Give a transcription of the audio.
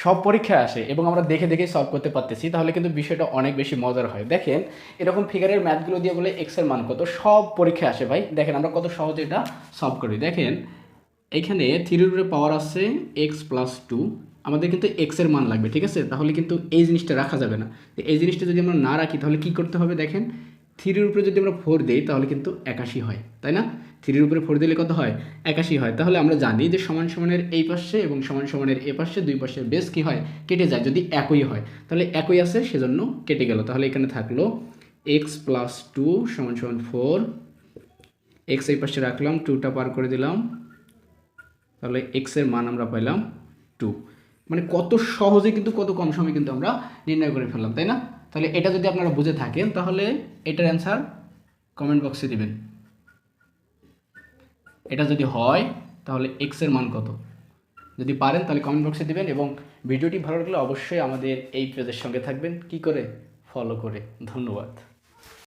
সব পরীক্ষায় আসে এবং আমরা দেখে দেখে সলভ করতে পারতেছি, তাহলে কিন্তু বিষয়টা অনেক বেশি মজার হয়। দেখেন এরকম ফিগারের ম্যাথগুলো দিয়ে বলে এক্সের মান কত, সব পরীক্ষায় আসে ভাই। দেখেন আমরা কত সহজে এটা সলভ করি। দেখেন এইখানে থ্রির উপরে পাওয়ার আছে এক্স প্লাস টু, আমাদের কিন্তু এক্সের মান লাগবে, ঠিক আছে? তাহলে কিন্তু এই জিনিসটা রাখা যাবে না। তো এই জিনিসটা যদি আমরা না রাখি তাহলে কী করতে হবে? দেখেন থ্রির উপরে যদি আমরা ফোর দিই তাহলে কিন্তু 81 হয়, তাই না? থ্রির উপরে ফোর দিলে কত হয়? 81 হয়। তাহলে আমরা জানি যে সমান সমানের এই পাশে এবং সমান সমানের এ পাশে দুই পাশের বেস কী হয়? কেটে যায় যদি একই হয়। তাহলে একই আছে সেজন্য কেটে গেল। তাহলে এখানে থাকলো এক্স প্লাস টু সমান সমান ফোর, এক্স এই পাশে রাখলাম, টুটা পার করে দিলাম, তাহলে এক্সের মান আমরা পাইলাম টু। মানে কত সহজে কিন্তু কত কম সময়ে কিন্তু আমরা নির্ণয় করে ফেললাম, তাই না? তাহলে এটা যদি আপনারা বুঝে থাকেন তাহলে এটার অ্যান্সার কমেন্ট বক্সে দিবেন। এটা যদি হয় তাহলে এক্সের মান কত, যদি পারেন তাহলে কমেন্ট বক্সে দিবেন। এবং ভিডিওটি ভালো লাগলে অবশ্যই আমাদের এই পেজের সঙ্গে থাকবেন, কি করে? ফলো করে। ধন্যবাদ।